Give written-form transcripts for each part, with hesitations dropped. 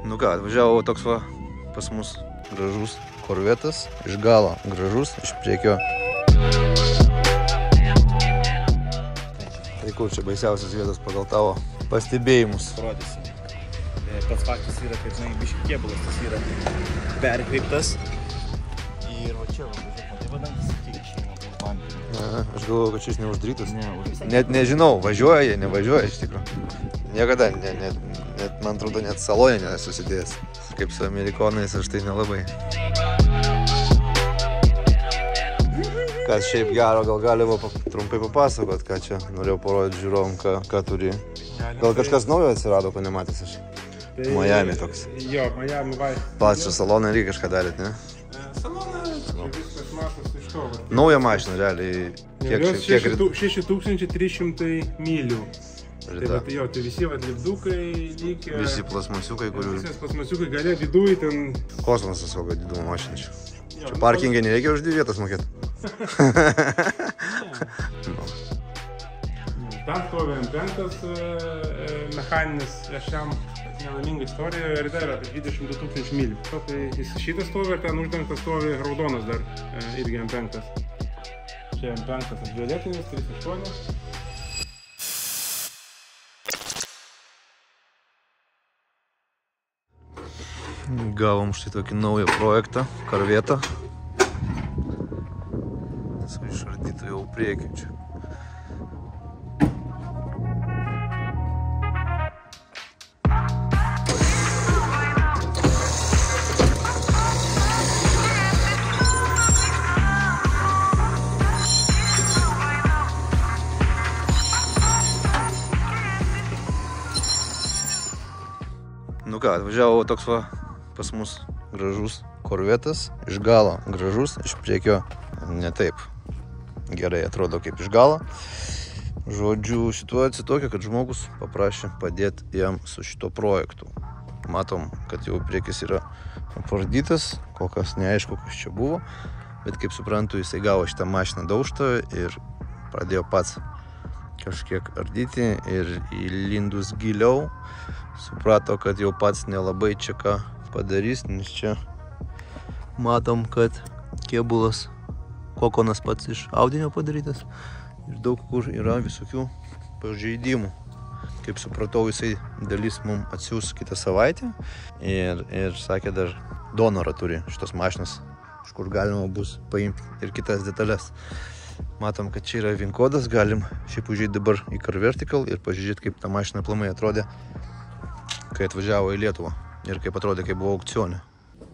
Nu ką, atvažiavo toks va pas mus gražus korvetas, iš galo gražus, iš priekio. Tai kur čia baisiausias vietos pagal tavo pastebėjimus? Parodysim. Pats faktas yra, kad biški kėbulas tas yra perkreiptas. Ir va čia, tai vadinasi, tik išeina per bandą. Aš galvoju, kad šis neuždarytas. Net nežinau, važiuoja jie, nevažiuoja iš tikrųjų. Niekada, net, man atrodo, net salonė nesusidėjęs. Kaip su amerikonais aš tai nelabai. Kas šiaip gero, gal galima trumpai papasakot, ką čia norėjau parodyti žiūrovom, ką turi. Gal kažkas naujo atsirado, ko nematęs aš. Miami toks. Jo, Miami vai. Pats čia saloną irgi kažką darėt, ne? Saloną, viskas matos iš to. Nauja mašina, realiai. Kiek 6300 mylių. Tai jo, tai visi lipdukai lygia. Visi plasmasiukai, kurių... Visas plasmasiukai galia viduje ten... Kosmosas savo didumo mašiną čia. Čia parkingė nereikia už 2 vietas mokėti. Ten stovi M5 mechaninis, aš jam nelaiminga istorija ir dar apie 22 000 mylių. Tai šitas stovi ir ten uždengtas stovi raudonas dar irgi M5. Čia M5 violetinis, 38. Gavom štai tokį naują projektą, karvetą. Su išardytų jau priekį čia. Nu ką, atvažiavo toks va pas mus gražus korvetas, iš galo gražus, iš priekio ne taip gerai atrodo kaip iš galo. Žodžiu, situacija tokia, kad žmogus paprašė padėti jam su šito projektu. Matom, kad jau priekis yra apardytas, kol kas neaišku, kas čia buvo, bet kaip suprantu, jisai gavo šitą mašiną daužtą ir pradėjo pats kažkiek ardyti ir įlindus giliau suprato, kad jau pats nelabai čia ką padarys, nes čia matom, kad kėbulas kokonas pats iš audinio padarytas ir daug kur yra visokių pažeidimų. Kaip supratau, jisai dalis mums atsiūs kitą savaitę ir sakė, dar donorą turi šitos mašinos, iš kur galima bus paimti ir kitas detalės. Matom, kad čia yra VIN kodas, galim šiaip užžiūrėti dabar į Car Vertical ir pažiūrėti, kaip ta mašina aplamai atrodė, kai atvažiavo į Lietuvą ir kaip atrodė, kai buvo aukcione.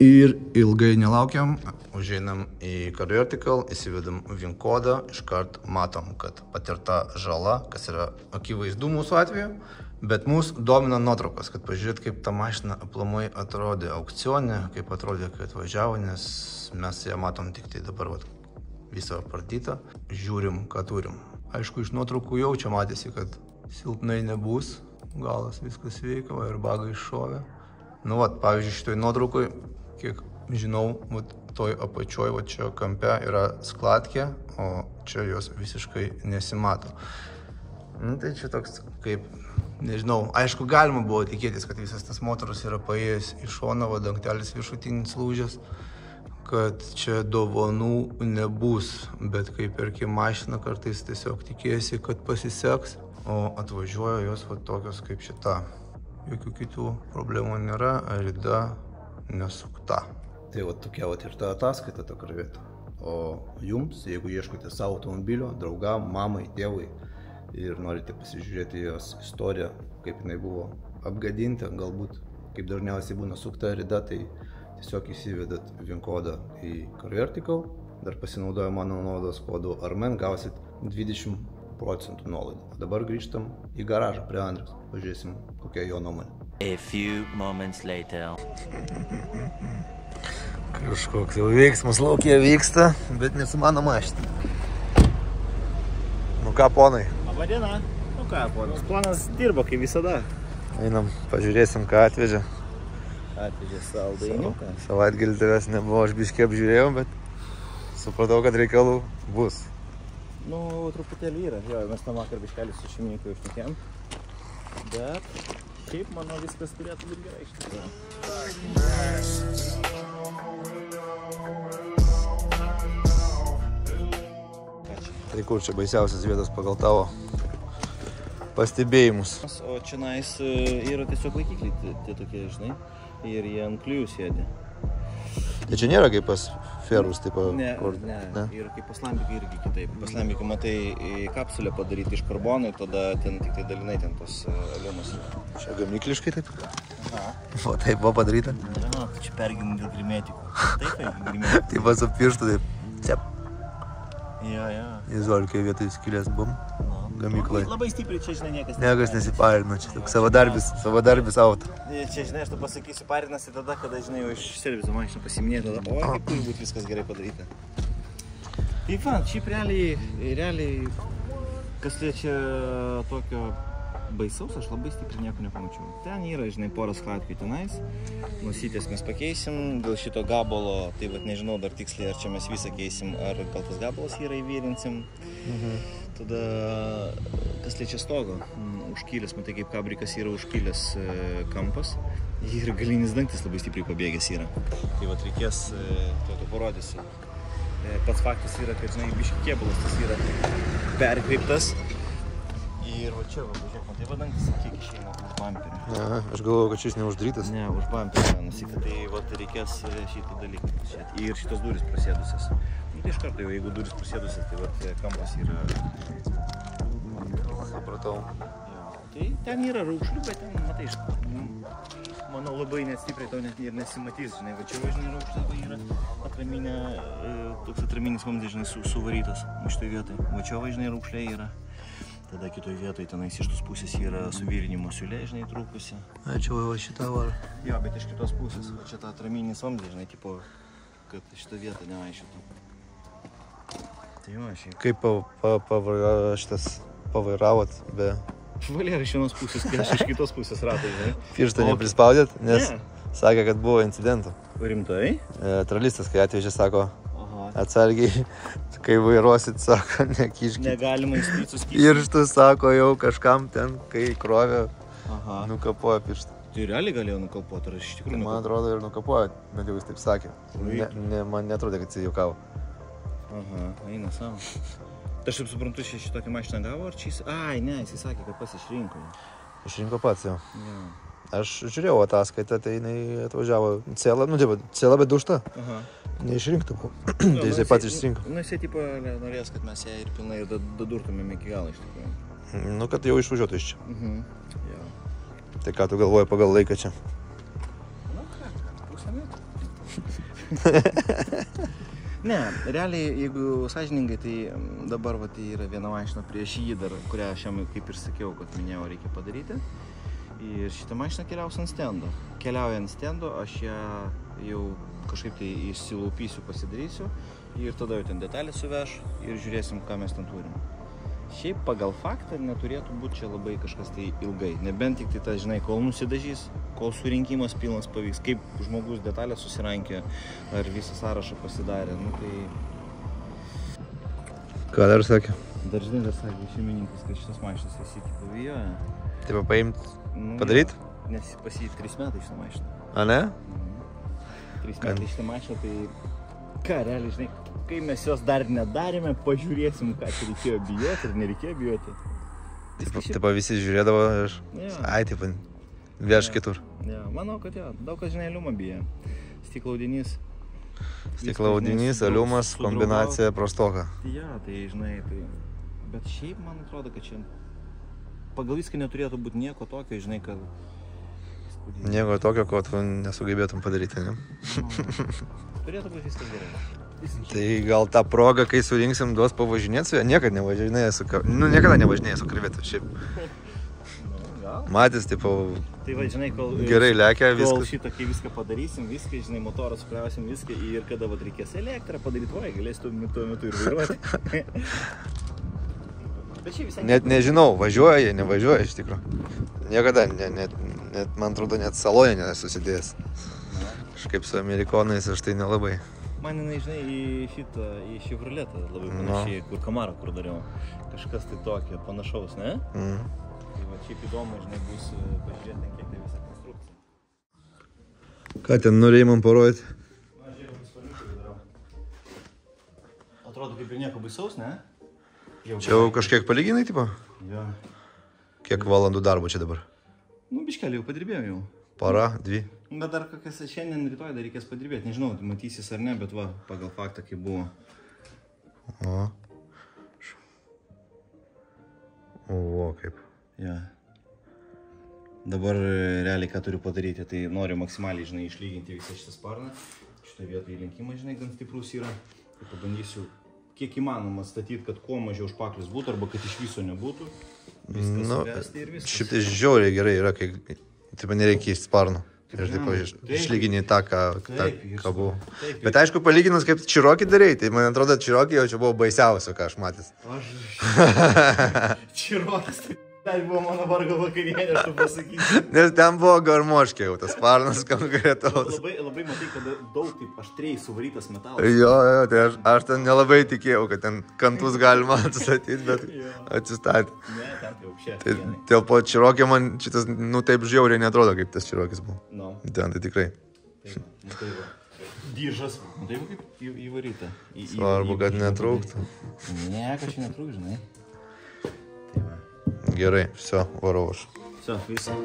Ir ilgai nelaukiam, užeinam į Car Vertical, įsivedam VIN kodą, iškart matom, kad patirta žala, kas yra akivaizdu mūsų atveju, bet mūsų domina nuotraukas, kad pažiūrėt, kaip ta mašina aplamai atrodė aukcione, kaip atrodė, kai atvažiavo, nes mes ją matom tik tai dabar visą apardytą, žiūrim, ką turim. Aišku, iš nuotraukų jau čia matėsi, kad silpnai nebus, galas viskas sveika, ir bagai iššovė. Nu, pavyzdžiui, šitoj nuotraukoj, kiek žinau, toj apačioj, čia kampe yra skladkė, o čia jos visiškai nesimato. Nu, tai čia toks, kaip, nežinau, aišku, galima buvo tikėtis, kad visas tas motoras yra paėjęs į šoną, dangtelis viršutinis lūžęs, kad čia dovanų nebus, bet kai perki mašiną, kartais tiesiog tikėsi, kad pasiseks, o atvažiuoja jos tokios kaip šita. Jokių kitų problemų nėra, rida nesukta. Tai tokia ir ta ataskaita to karveto. O jums, jeigu ieškote savo automobilio, draugam, mamai, tėvui ir norite pasižiūrėti jos istoriją, kaip jinai buvo apgadinta, galbūt kaip dažniausiai būna sukta rida, tai tiesiog įsivedat VIN kodą į Car Vertical, dar pasinaudoja mano nuolaidos kodu ARMEN, gausit 20% nuolaidą. Dabar grįžtam į garažą prie Andriaus, pažiūrėsim, kokia jo nuomonė. A few moments later. Kažkoks jau veiksmas laukia vyksta, bet ne su mano mašina. Nu ką, ponai? Labadiena. Nu ką, ponas, planas dirba kaip visada. Einam, pažiūrėsim, ką atvežė. Atvežė saldainiuką. Savaitgalį tavęs nebuvo, aš biškį apžiūrėjau, bet supratau, kad reikalų bus. Nu, truputėlį yra. Jo, mes tam vakar biškelį su šeimininkai užtikėm. Bet šiaip, manau, viskas turėtų būti gerai iš tikrųjų. Tai kur čia baisiausias vietas pagal tavo pastebėjimus? O čia yra tiesiog laikikliai, tie tokie, žinai, ir jie ant klijų sėdi. Tai čia nėra kaip pas ferus, tipo... Ne, yra kaip paslambikai irgi kitaip. Paslambikai, matai, kapsulę padaryti iš karbonų, tada ten tik tai dalinai ten tos aliumas. Čia gamykliškai taip? Aha. O taip buvo padaryta? Ne, tai čia perginam dėl grimetikų. Taip, grimetikų. Taip pat su pirštu, taip... Cep. Jo. Izolkiai vietoj skylės bum. Gamyklai. Labai stipriai čia, žinai, Niekas nesiparino, čia toks savadarbis auto. Čia, žinai, aš tu pasakysiu, parinasi tada, kada, žinai, jau iš servizo mašiną pasiminė, tada, o, kaip turi būti viskas gerai padaryta. Taip, man, šiaip realiai, kas liečia tokio baisaus, aš labai stipriai nieko nepamačiau. Ten yra, žinai, poras skladkių tenais, nusytės mes pakeisim, dėl šito gabalo, tai vat nežinau dar tiksliai, ar čia mes visą keisim, ar gal tas gabalas yra įvyrinsim. Tada, kas liečia stogo, užkylęs, matai kaip kabrikas yra užkylęs kampas ir galinis dangtis labai stipriai pabėgęs yra. Tai vat reikės, to parodysiu. Pats faktas yra, kad, žinai, biški kėbulas tas yra perkreiptas. Ir va čia, žiūrėk, matai, va dangtis kiek išeina už bamperį. Aha, aš galvoju, kad šis neuždarytas. Ne, už bamperį nusika, tai va reikės šitą dalyką. Ir šitos durys prasėdusios. Tai iš karto jau, jeigu durys prasėdusios, tai va kampas yra... Supratau. Tai ten yra raukšlių, bet ten, matai, manau, labai net stipriai tau net ir nesimatys, žinai, va čia važinai raukšliai, va yra atraminė, toks atraminis vamzdis, žinai, suvarytas šitoj vietoj. Va čia važinai raukšliai yra. Tada kitoj vietoj tenais iš tos pusės yra suvirinimo siūlė, žinai, trūkusi. A, čia va šitą var. Jo, bet iš kitos pusės, va čia ta atraminis vamzdis, žinai, tipo, kad šitą vietą neaišytų. Tai jo, šiaip. Kaip šitas pavairavot be... Valėra iš vienos pusės, kai aš iš kitos pusės ratai, žinai. Pirštą neprispaudėt, nes sakė, kad buvo incidentų. Rimtai? Tralistas, kai atvežė, sako, atsargiai, kai vairuosit, sako, nekiškit. Negalima įspyt suskyti. Pirštus, sako, jau kažkam ten, kai krovė, nukapojo pirštą. Tai realiai galėjo nukalpuoti, ar iš tikrųjų nukalpuoti? Man atrodo ir nukapojo, bet jau jis taip sakė. Man netrodė, kad jis juokavo. Aha, eina savo. Tai aš taip suprantu, šitokį mašiną gavo, ar čia jis... Ai, ne, jis sakė, kad pats išrinko. Išrinko pats, jau. Aš žiūrėjau ataskaitą, tai jinai atvažiavo cėlą, cėlą, bet dušta. Neišrinktų. Tai jisai pats išrinko. Jisai tipo norės, kad mes ją ir pilnai dadurtumėm iki galo iš tikrųjų. Nu, kad jau išvažiuotų iš čia. Tai ką tu galvoji pagal laiką čia? Nu ką, pusę metų. Ne, realiai, jeigu sąžiningai, tai dabar va, tai yra viena mašina prieš jį dar, kurią aš jam, kaip ir sakiau, kad minėjau, reikia padaryti. Ir šitą mašiną keliaus ant stendo. Keliauja ant stendo, aš ją jau kažkaip tai išsilaupysiu, pasidarysiu ir tada jau ten detalės suveš ir žiūrėsim, ką mes ten turim. Šiaip pagal faktą neturėtų būti čia labai kažkas tai ilgai. Nebent tik tai tas, žinai, kol nusidažys, kol surinkimas pilnas pavyks, kaip žmogus detalę susirankė, ar visą sąrašą pasidarė, nu tai... Ką dar sakė? Dar žinai, dar sakė šeimininkas, kad šitas mašinas visi tik pavijoja. Taip paimt, padaryt? Nes pas jį 3 metai šitą mašiną. A ne? 3 metai šitą mašiną, tai... Ką, realiai, žinai, kai mes jos dar nedarėme, pažiūrėsim, ką čia reikėjo bijoti ir nereikėjo bijoti. Taip visi žiūrėdavo ir... Ai, taip, veš kitur. Ja, manau, kad jo, daug kas, žinai, aliumą bijo. Stiklaudinys. Stiklaudinys, aliumas, kombinacija prostoka. Ja, tai, žinai, tai... Bet šiaip, man atrodo, kad čia... Pagal viską neturėtų būti nieko tokio, žinai, kad... Nieko tokio, ko tu nesugebėtum padaryti, ne? Turėtų būti viskas gerai. Tai gal tą progą, kai surinksim, duos pavažinėti su ją, niekada nevažinėjai su karvetu. Nu, niekada nevažinėjai su karvetu, šiaip. Matys, tipo, tai va, žinai, kol gerai lekia viskas. Kol šitą, kai viską padarysim, viską, žinai, motorą sukrausim viską ir kada va reikės elektrą padaryti, vai, galėsi tuo metu ir vairuoti. Net nežinau, važiuoja jie, nevažiuoja iš tikrųjų. Niekada, net, man atrodo, net salonė nesusidėjęs. Kažkaip su amerikonais aš tai nelabai. Man jinai, žinai, į Chevroletą labai panašiai, kur Kamarą, kur dariau. Kažkas tai tokio panašaus, ne? Tai va, šiaip įdomu, žinai, bus pažiūrėti, kiek tai visa konstrukcija. Ką ten norėjai man parodyti? Na, žiūrėjau, spalniukai darau. Atrodo kaip ir nieko baisaus, ne? Čia jau kažkiek palyginai, tipo? Jo. Kiek valandų darbo čia dabar? Nu, biškelį jau padirbėjau jau. Para, 2. Bet dar kokias šiandien, rytoj dar reikės padirbėti. Nežinau, tai matysis ar ne, bet va, pagal faktą, kaip buvo. O, kaip. Ja. Dabar realiai ką turiu padaryti, tai noriu maksimaliai, žinai, išlyginti visą šitą sparną. Šitą vietą įlenkimą, žinai, gan stiprus yra. Tai pabandysiu kiek įmanoma statyti, kad kuo mažiau špaklis būtų, arba kad iš viso nebūtų. Viskas suvesti ir viskas. Šiaip tai žiauriai gerai yra, kai taip nereikia iš sparno. Ir taip išlyginį tą, ką buvo. Bet aišku, palyginus kaip Čirokį darei, tai man atrodo, Čirokį jau čia buvo baisiausio, ką aš matęs. Čirokis, tai buvo mano vargo vakarienė, aš tu pasakysiu. Nes ten buvo garmoškė jau, tas sparnas konkretaus. Labai matai, kad daug taip aštriai suvarytas metalas. Jo, tai aš ten nelabai tikėjau, kad ten kantus galima atstatyti, bet atsistatė. Ne, ten tai aukščiai. Tai dėl po Čirokio man šitas, nu taip žiauriai netrodo, kaip tas Čirokis buvo. No. Ten tai tikrai. Tai va. Diržas. Tai va kaip įvaryta. Svarbu, kad netrūktų. Ne, kažkai netrūk, žinai. Tai va. Gerai, viso, varau aš. Viso, visą.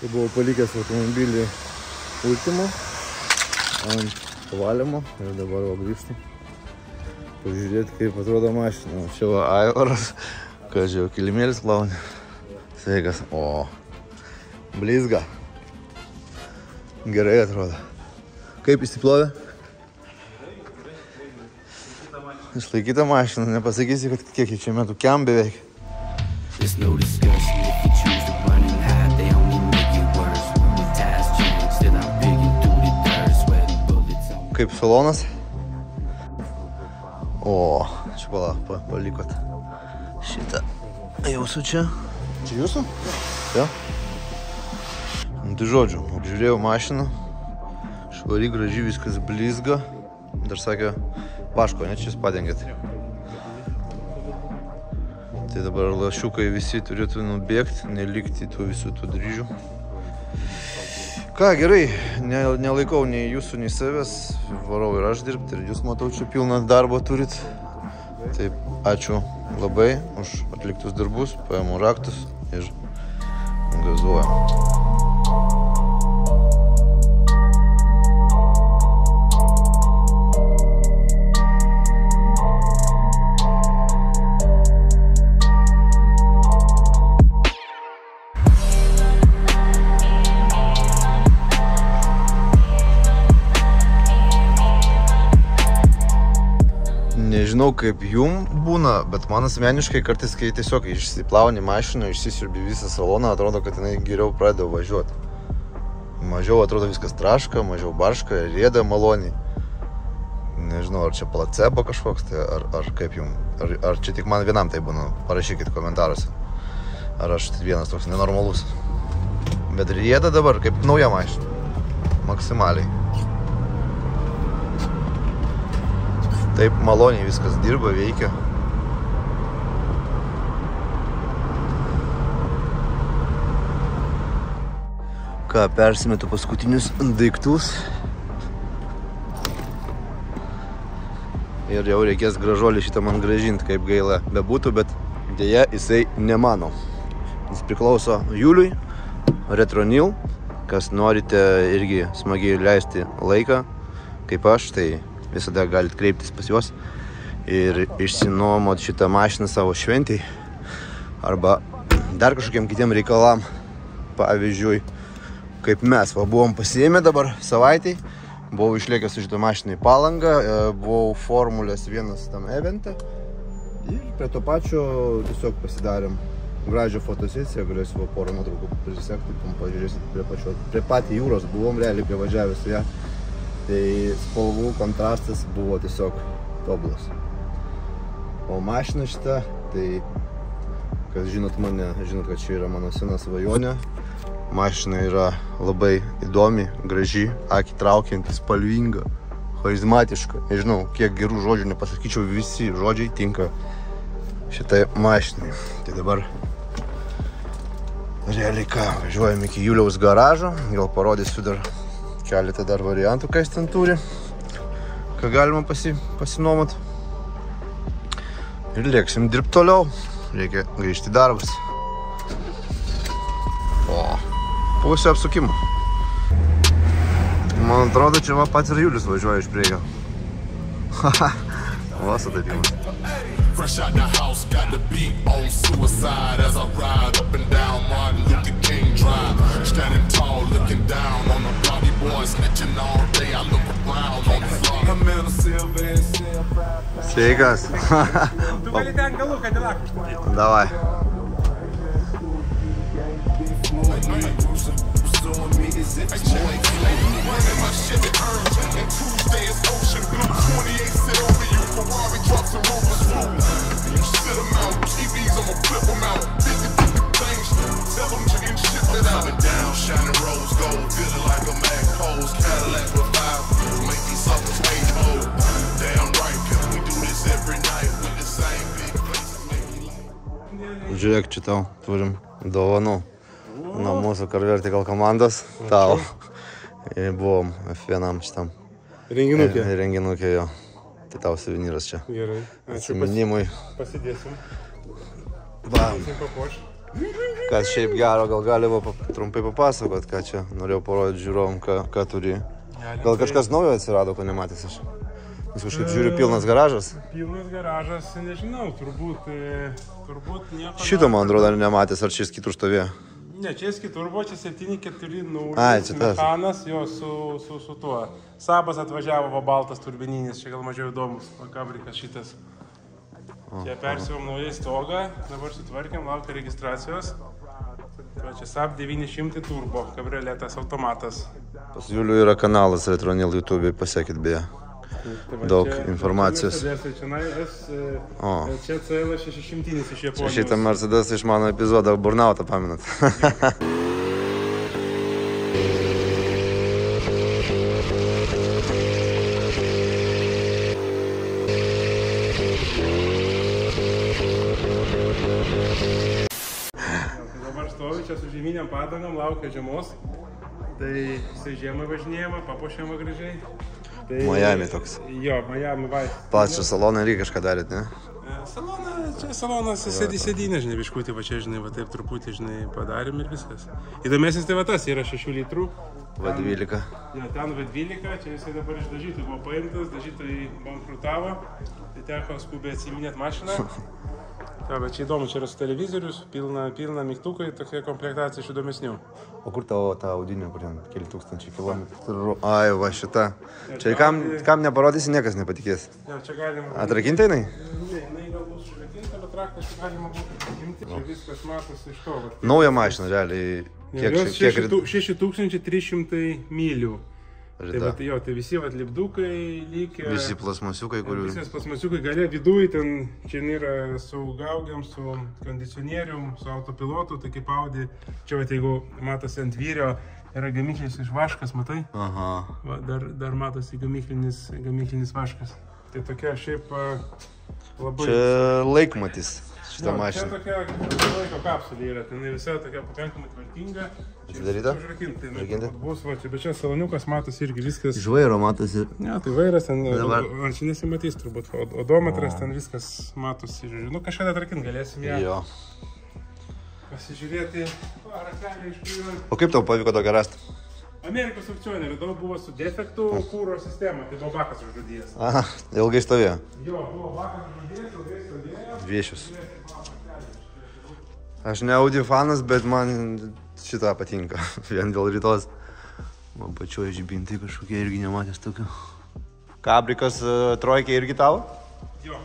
Tai buvau palikęs automobilį Ultimo ant valymo ir dabar va grįžtu pažiūrėti, kaip atrodo mašina. Čia va Aivaras, kad čia jau kilimėlis plauni. Sveikas. O, blizga. Gerai atrodo. Kaip įsiplovė? Išlaikyta mašina, nepasakysi, kad kiek čia metų kiam beveik. There's no discussion if you choose to run and hide, they only make it worse. The times change, still I'm digging through the dirt, sweating bullets on. Kaip salonas? O, čia pala, palikot šitą. Jūsų čia? Čia jūsų? Jo. Nu, tai žodžiu, apžiūrėjau mašiną. Švari, graži, viskas blizga. Dar sakė, paško, ne, čia jūs padengėt. Tai dabar lašiukai visi turėtų nubėgti, nelikti tų visų tų dryžių. Ką, gerai, nelaikau nei jūsų, nei savęs. Varau ir aš dirbti, ir jūs, matau, čia pilną darbą turit. Taip, ačiū labai už atliktus darbus, paėmų raktus ir gazuojam. Nežinau, kaip jum būna, bet man asmeniškai kartais, kai tiesiog išsiplauni mašiną, išsisiurbi visą saloną, atrodo, kad jinai geriau pradeda važiuoti. Mažiau atrodo viskas traška, mažiau barška, rėda maloniai. Nežinau, ar čia placebo kažkoks, tai ar kaip jum, ar čia tik man vienam tai būna, parašykit komentaruose. Ar aš vienas toks nenormalus. Bet rėda dabar kaip nauja mašina, maksimaliai. Taip maloniai viskas dirba, veikia. Ką, persimetu paskutinius daiktus. Ir jau reikės gražuolį šitą man grąžinti, kaip gaila bebūtų, bet Deja, jisai ne mano. Jis priklauso Juliui, Retronil. Kas norite irgi smagiai leisti laiką, kaip aš, tai visada galite kreiptis pas juos ir išsinuomot šitą mašiną savo šventį arba dar kažkokiem kitiem reikalam. Pavyzdžiui, kaip mes buvom pasiėmę dabar savaitėj, buvau išlėkęs su šitą mašiną į Palangą, buvau Formulės 1 tam evente ir prie to pačio tiesiog pasidarėm gražią fotosesiją, galėsiu porą nuotraukų prisisekti, pažiūrėsit prie patį jūros buvom, realiai privažiavę su ją. Tai spalvų kontrastas buvo tiesiog tobulas. O mašina šita, tai kas žinot mane, žinot, kad čia yra mano sena svajonė. Mašina yra labai įdomi, graži, akį traukianti, spalvinga, charizmatiška. Nežinau, kiek gerų žodžių nepasakyčiau, visi žodžiai tinka šitai mašinai. Tai dabar realiai ką, važiuojam iki Juliaus garažo, gal parodysiu dar keletą dar variantų, ką jis ten turi, ką galima pasinuomot. Ir lėksim dirbti toliau, reikia grįžti į darbus. O, pusė apsukimo. Man atrodo, čia pats ir Julius važiuoja iš priekio. Haha, va sutapimas. Fresh out the house, got the beat on suicide as I ride up and down Martin Luther King Drive. Standing tall, looking down on the bloody boys, snitching all day. I look around on the floor. I'm in a silver and Sveikas. Tu gali ten galų Cadillac užstatyti. Davai. Žiūrėk, čia tau turim dovanų nuo mūsų Carvertical komandos, tau. Ir buvom F1 šitam renginukė jo. Tai tau suvenyras čia. Gerai. Ačiū. Atsiminimui. Pasidėsim. Bam. Papuoš. Kas šiaip gero, gal galima trumpai papasakot, ką čia norėjau parodyti žiūrovom, ką turi. Gal kažkas naujo atsirado, ko nematys aš. Nes kažkaip žiūriu, pilnas garažas. Pilnas garažas, nežinau, turbūt nieko. Šito, man atrodo, dar nematys, ar čia kitur stovėjo. Ne, čia kitur buvo, čia 740 Ai, čia tas. mechanas, jo su tuo. Sabas atvažiavo, va baltas turbininis, čia gal mažiau įdomus, kabrikas šitas. Čia persivom naujai stogą, dabar sutvarkėm, laukia registracijos. Čia Saab 900 turbo, kabrioletas, automatas. Pas Julių yra kanalas Retronil YouTube, pasiekit beje. Daug informacijos. Čia CL 600 iš Japonijos. Šitą Mercedes iš mano epizodą Burnoutą paminat. Dabar stovi čia su žieminėm padangom, laukia žiemos. Tai jisai žiemą važinėjama, papuošiama gražiai. Miami toks. Jo, Miami vai. Pats čia saloną irgi kažką darėt, ne? Salonas sėdynė, žinai, biškutį, va čia, žinai, va taip truputį, žinai, padarėm ir viskas. Įdomesnis tai va tas, yra 6 litrų. V12. Jo, ten V12, čia jisai dabar iš dažytojų buvo paimtas, dažytojai bankrutavo, tai teko skubiai atsiminėt mašiną. Ja, bet čia įdomu, čia yra su televizorius, pilna mygtukai, tokie komplektacija iš įdomesnių. O kur tavo ta audinė, kur ten keli tūkstančiai kilometrų? Ai, va šita. Čia kam neparodysi, niekas nepatikės. Ja, čia galima... Atrakinta jinai? Ne, jinai galbūt užrakinta, bet raktas čia galima būtų paimti, čia viskas matosi iš to. Nauja mašina, realiai. Kiek 6300 mylių. Tai, rida? Jo, tai visi lipdukai lygia. Visi plasmasiukai, kurių... Visi plasmasiukai gale viduj, ten čia yra su gaugiam, su kondicionierium, su autopilotu, tai kaip Audi. Čia, jeigu matosi ant vyrio, yra gamyklinis iš vaškas, matai? Aha. Va, dar matosi gamyklinis vaškas. Tai tokia šiaip labai... Čia laikmatis. šitą Čia mašiną. tokia laiko kapsulė yra, tai visa tokia pakankamai tvarkinga. Atidaryta? Užrakinta. Užrakinta? Bus, va, čia, bet čia saloniukas matosi irgi viskas. Iš vairo matosi. Ne, tai vairas ten, Dabar- ar čia nesimatys turbūt, odometras ten viskas matosi. Nu, kažkada tarkim galėsim ją Jo. pasižiūrėti. Va, ratelį išklijuojant. O kaip tau pavyko tokią rasti? Amerikos aukcionė radau, buvo su defektų kūro sistema, tai buvo bakas užžudėjęs. Aha, ilgai stovėjo. Jo, buvo bakas užžudėjęs, ilgai stovėjo. Viešius. Aš ne Audi fanas, bet man šitą patinka. Vien dėl rytos. Man pačioje žibintai kažkokie irgi nematęs tokių. Kabrikas trojkė irgi tavo? Jo,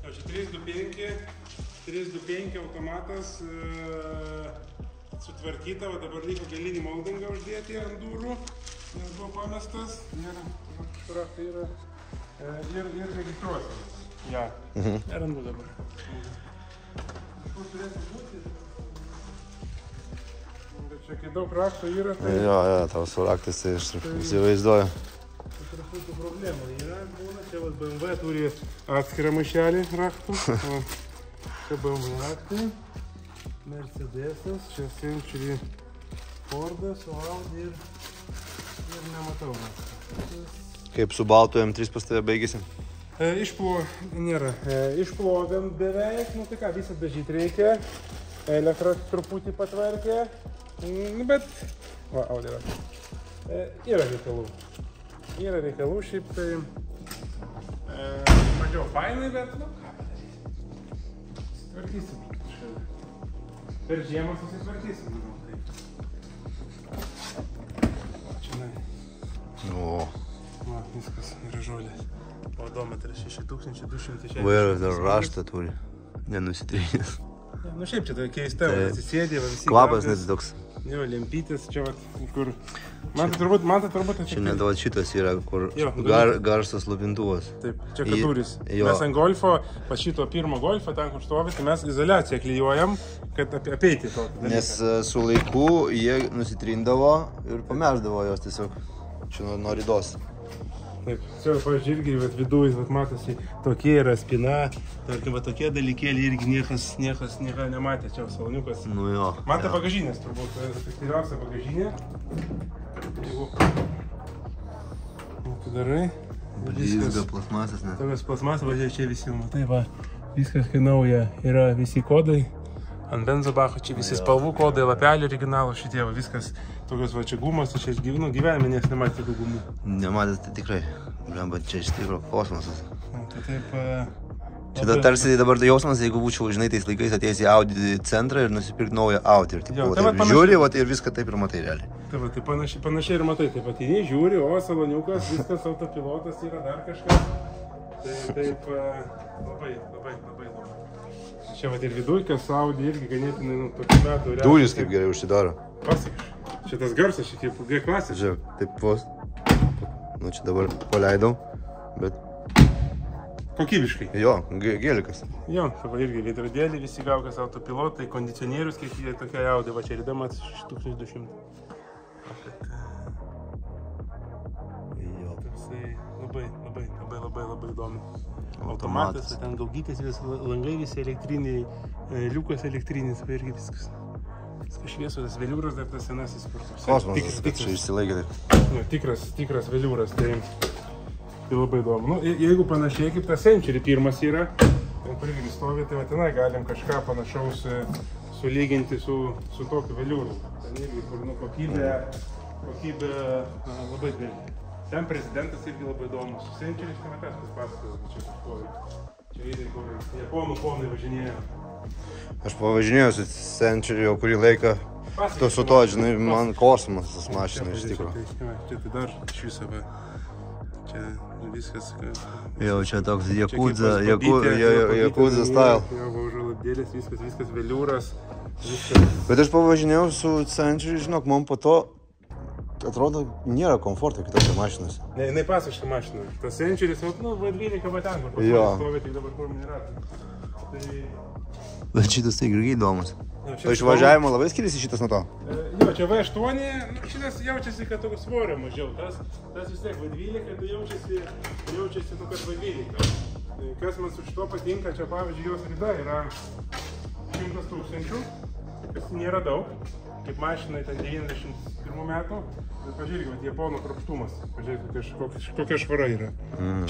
čia 325 automatas sutvarkyta, o dabar liko galinį moldingą uždėti ant durų, nes buvo pamestas, šraftai yra ir registruosimas. Ja, nerandu dabar. Kažkur turėtų būti, bet čia kai daug raktų yra, tai Jo, tavo su raktais tai aš įsivaizduoju. truputį problemų yra, būna, čia vat BMW turi atskirą maišelį raktų, o čia BMW raktai. Mercedesas, čia Century Fordas, o Audi ir nematau raktų. Kaip su baltu M3 pas tave baigėsi? Išplovėm beveik, nu tai ką, visą dažyti reikia, elektrą truputį patvarkė, nu bet, va, Audi raktai. Yra reikalų. Yra reikalų, šiaip tai mažiau fainai, bet, nu ką padaryti. Tvarkysim. Per žiemą susitvarkysim, manau, taip. Čia, O, va, viskas, gražuolės. Odometras 6260. vairas dar raštą turi. Nenusitrynęs. Nu šiaip čia tokia keista, atsisėdė, va visi. Kvapas gaudės. net toks. Jo, lempytės, čia va, kur. Man tai turbūt Čia net vat šitas yra, kur Jo, garsas lupintuvas. Taip, čia katuris. Jo. Mes ant golfo, pa šito pirmo golfo, ten kur stovi, tai mes izoliaciją klijuojam, kad apeiti to. Nes su laiku jie nusitrindavo ir pameždavo jos tiesiog. Čia nuo rydos. Taip, čia, pavyzdžiui, irgi viduje, matosi, tokie yra spina, tarkim, tokie dalykėliai irgi niekas nematė, čia saloniukas. Nu jo. Man tai bagažinės turbūt, efektyviausia bagažinė. Jeigu atidarai, Blizga plasmasas net. tokios plasmasas, važiuoja čia visi, matai, va, viskas kai nauja, yra visi kodai. Ant benzobacho čia visi spalvų kodai, lapelį originalų šitie, va, viskas tokios va čia gumos, čia gyvenime niekas nematė tokių gumų. Nematęs tai tikrai. Blemba, čia iš tikro kosmosas. Tai taip... Čia tarsi dabar tai jausmas, jeigu būčiau, žinai, tais laikais atėjęs į Audi centrą ir nusipirkti naują Audi. Ir taip, Jo, va, tai taip vat panašiai. žiūri, va, ir viską taip ir matai realiai. Tai va, tai panašiai ir matai, taip pat įnei žiūri, o saloniukas, viskas, autopilotas yra dar kažkas. Tai taip labai įdomu. Čia va ir viduj, kas Audi irgi ganėtinai, nu, tokių metų. Durys kaip gerai užsidaro. Pasakyš. Šitas garsas šiek tiek G klasės. Žiūrėk, taip vos. Nu čia dabar paleidau, bet Kokybiškai. jo, gėlikas. Jo, tai va irgi veidrodėlį, visi gaukas autopilotai, kondicionierius, kiek jie tokia Audi, va čia ridamas 1200. Jo. Toksai labai įdomu. Automatas, ten gaudytės, langai visi elektriniai, liukas elektrinis, va irgi viskas. Viskas šviesu, tas veliūras dar tas senasis kur. Kosmosas, kad čia išsilaikė taip. Nu, tikras veliūras, tai labai įdomu. Nu, jeigu panašiai kaip tas Century pirmas yra, ten kur irgi stovi, tai va tenai galim kažką panašaus sulyginti su tokiu veliūru. Ten irgi kur, nu, kokybė labai didelė. Ten prezidentas irgi labai įdomus. Century, tai matas pasakojo, čia stovi. Čia irgi kur japonų ponai važinėja. Aš pavažinėjau su Century jau kurį laiką. Tu su to, žinai, man kosmosas mašina iš tikro. Čia tai dar iš viso, va. Čia viskas. Jau čia toks Jakudza style. Jo, užuolabdėlės, viskas veliūras. Viskas. Bet aš pavažinėjau su Century, žinok, man po to atrodo nėra komforto kitose mašinose. Ne, jinai pasiška mašina. Tas Century, nu, V12 va ten, kur Jo. stovi, tik dabar kur nėra. Tai... Bet šitas tai irgi įdomus. Jo, O išvažiavimo labai skiriasi šitas nuo to? Jo, čia V8, nu, šitas jaučiasi, kad tokio svorio mažiau. Tas vis tiek V12, tai jaučiasi, nu, kad V12. Kas man su šito patinka, čia pavyzdžiui jos rida yra 100 000, kas nėra daug, kaip mašinai ten 91 metų, bet pažiūrėkime, japonų kruopštumas, pažiūrėkime, kokia švara yra.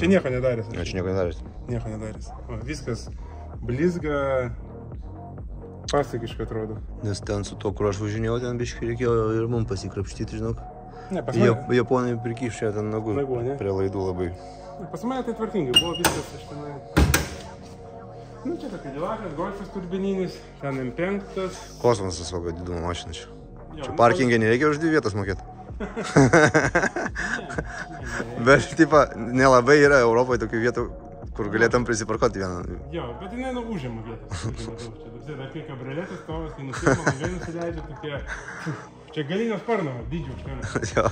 Čia nieko nedarės. Ne, čia nieko nedarės. Nieko nedarės. O, viskas blizga, pasakiškai atrodo. Nes ten su to, kur aš važinėjau, ten biškai reikėjo ir mums pasikrapštyti, žinok. Ne, pas mane. Japonai prikišė ten nagų. Nagų, ne? Prie laidų labai. Pas mane tai tvarkingai, buvo viskas iš tenai. Nu, čia tokia Dilakas, Golfas turbininis, ten M5. Kosmosas kokio didumo mašina čia. Jo, Čia nu, parkingė nereikia už 2 vietas mokėti. Bet, tipo, nelabai yra Europoje tokių vietų, kur galėtum prisiparkuoti vieną. Jo, bet jinai užima vietas. Dar kai kabrioletas stovas, kai nusipima, langai nusileidžia tokie... Čia galinio sparno, dydžių užtenka. Jo.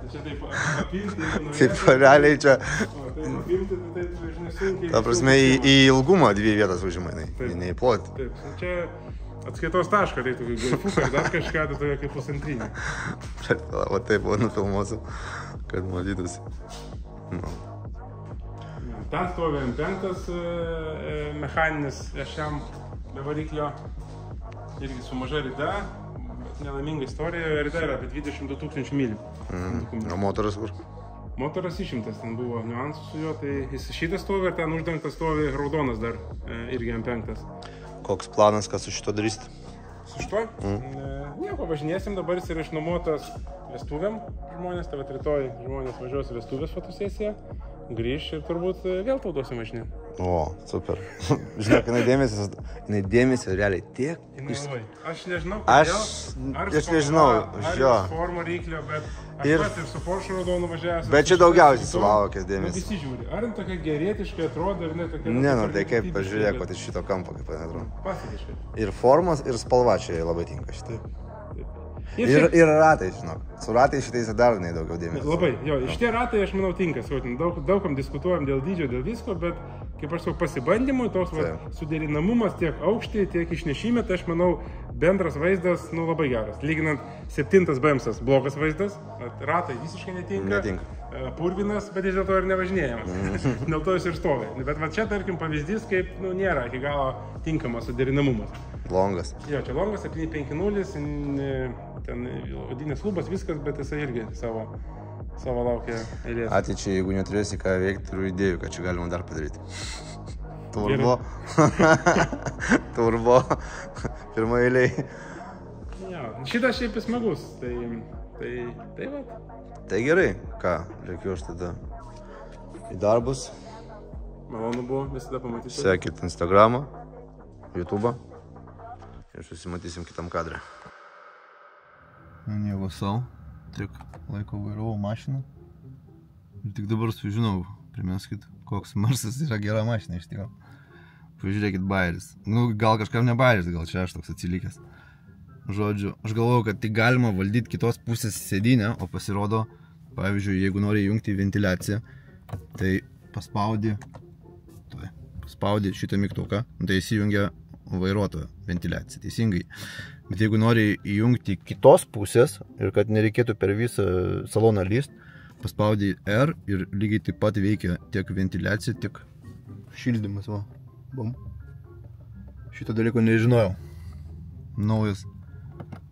Čia taip apimti, Taip, realiai čia, taip apimti, tai taip, žinai, sunkiai. ta prasme, į ilgumą 2 vietas užima, jinai į plotį. Taip, čia atskaitos tašką, tai tokių golfuką ir dar kažką, tai tokia kaip pusantrinė. Va taip buvo nufilmuosiu, kad matytųsi. Nu. Ten stovi M5 mechaninis šiam be variklio, irgi su maža rida, bet nelaiminga istorija, rida yra apie 22 000 mylių. O motoras kur? Motoras išimtas, ten buvo niuansų su juo, tai jis šitas stovi ir ten uždengtas stovi raudonas dar, irgi M5. Koks planas, ką su šito darysit? Su šituo? Nieko, važinėsim, dabar jis yra išnuomotas vestuvėm žmonės, tai vat rytoj žmonės važiuos vestuvės fotosesiją, grįš ir turbūt vėl taudosim važinėti. O, super. Žinok, jinai dėmesio realiai tiek. Aš nežinau, kodėl. Aš nežinau, jo. Ar forma ryklio, bet aš pats ir su Porsche raudonu važiavęs. Bet čia daugiausiai sulaukęs dėmesio. Visi žiūri, ar tokia gerietiškai atrodo, ar ne tokia... Ne, nu tai kaip, pažiūrėk, pat iš šito kampo, kaip atrodo. Pasakiškai. Ir formas, ir spalva čia labai tinka šitai. Ir Ir ratai, žinok. Su ratai šitais dar daugiau dėmesio. labai, jo, šitie ratai, aš manau, tinka. Daugam diskutuojam dėl dydžio, dėl visko, bet kaip aš sakau, pasibandymui, toks suderinamumas tiek aukštį, tiek išnešime, tai aš manau, bendras vaizdas, nu, labai geras. Lyginant 7 BMS, blogas vaizdas, ratai visiškai netinka. Purvinas, bet jis dėl to ir nevažinėjamas. Dėl to jis ir stovi. Bet va čia, tarkim, pavyzdys, kaip, nu, nėra iki galo tinkamas suderinamumas. Longas. Jo, čia longas 750, ten odinės lubas, viskas, bet jisai irgi savo laukia eilės. Ateičiai, jeigu neturėsi ką veikti, turiu idėjų, kad čia galima dar padaryti. Turbo. Turbo. Pirma eiliai. Jo, šitas šiaip smagus, tai va. Tai gerai, ką, reikiu aš tada į darbus. Malonu buvo, visada pamatysiu. Sekit Instagramą, YouTube'ą ir susimatysim kitam kadrą. Nieko sau, tik laiko vairavau mašiną ir tik dabar sužinau, primeskit, koks Marsas yra gera mašina iš tikrųjų. Pažiūrėkit, bairis. Nu, gal kažkam ne bairis, gal čia aš toks atsilikęs. Žodžiu, aš galvojau, kad tai galima valdyti kitos pusės sėdynę, o pasirodo, pavyzdžiui, jeigu nori įjungti ventiliaciją, tai paspaudi šitą mygtuką, tai įsijungia vairuotojo ventiliacija, teisingai. Bet jeigu nori įjungti kitos pusės ir kad nereikėtų per visą saloną lyst, paspaudi R ir lygiai taip pat veikia tiek ventiliacija, tiek šildymas. Va. Bum. Šito dalyko nežinojau. Naujas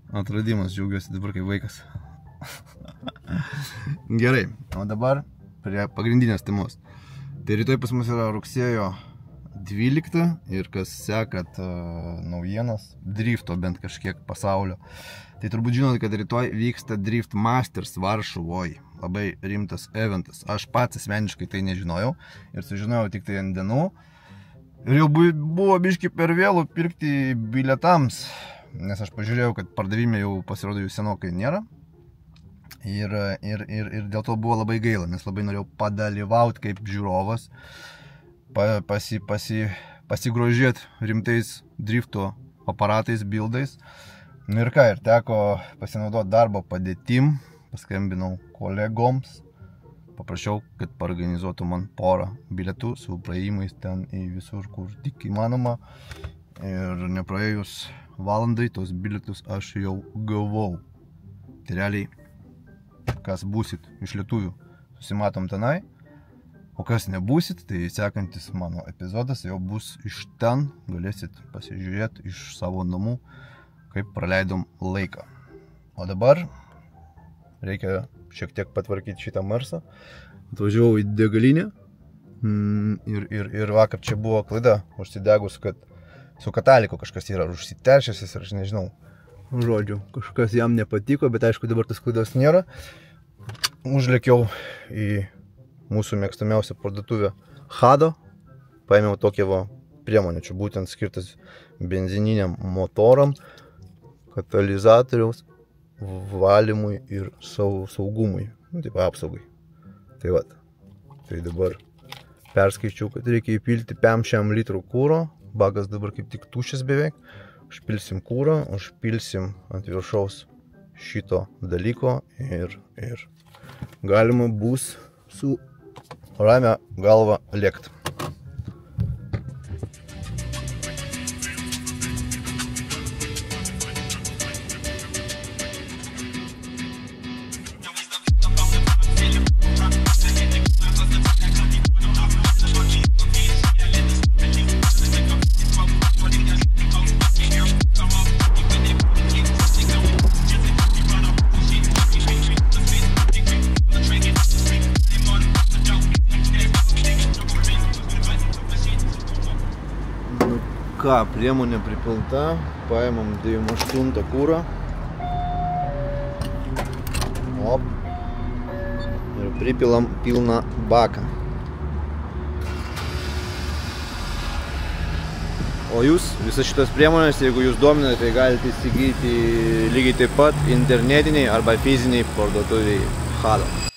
atradimas, džiaugiuosi dabar kaip vaikas. Gerai, o dabar prie pagrindinės temos. Tai rytoj pas mus yra rugsėjo 12 ir kas sekat naujienas, drifto bent kažkiek pasaulio. Tai turbūt žinot, kad rytoj vyksta Drift Masters Varšuvoj. Labai rimtas eventas. Aš pats asmeniškai tai nežinojau ir sužinojau tik tai ant dienų. Ir jau buvo biški per vėlų pirkti bilietams, nes aš pažiūrėjau, kad pardavime jau pasirodo jų senokai nėra. Ir dėl to buvo labai gaila, nes labai norėjau padalyvauti kaip žiūrovas, pasigrožėti rimtais drifto aparatais, bildais. Nu ir ką, ir teko pasinaudoti darbo padėtim, paskambinau kolegoms, paprašiau, kad paorganizuotų man porą bilietų su praėjimais ten į visur, kur tik įmanoma. Ir nepraėjus valandai, tos bilietus aš jau gavau. Tai realiai, kas būsit iš lietuvių, susimatom tenai. O kas nebūsit, tai sekantis mano epizodas jau bus iš ten, galėsit pasižiūrėti iš savo namų, kaip praleidom laiką. O dabar reikia šiek tiek patvarkyti šitą marsą. Atvažiavau į degalinę ir vakar čia buvo klaida užsidegus, kad su kataliku kažkas yra užsiteršęsis ir aš nežinau. Žodžiu, kažkas jam nepatiko, bet aišku dabar tas klaidos nėra. Užlėkiau į mūsų mėgstamiausią parduotuvę Hado. Paėmiau tokią priemonę, čia būtent skirtas benzininiam motoram, katalizatoriaus valymui ir saugumui, taip apsaugai. Tai vat, tai dabar perskaičiau, kad reikia įpilti 500 litrų kūro, bagas dabar kaip tik tuščias beveik, užpilsim kūrą, užpilsim ant viršaus šito dalyko ir galima bus su ramia galva lėkti. Ką, priemonė pripilta, paėmam 98 kūrą. Op. Ir pripilam pilną baką. O jūs, visas šitas priemonės, jeigu jūs domina, tai galite įsigyti lygiai taip pat internetiniai arba fiziniai parduotuviai Hado.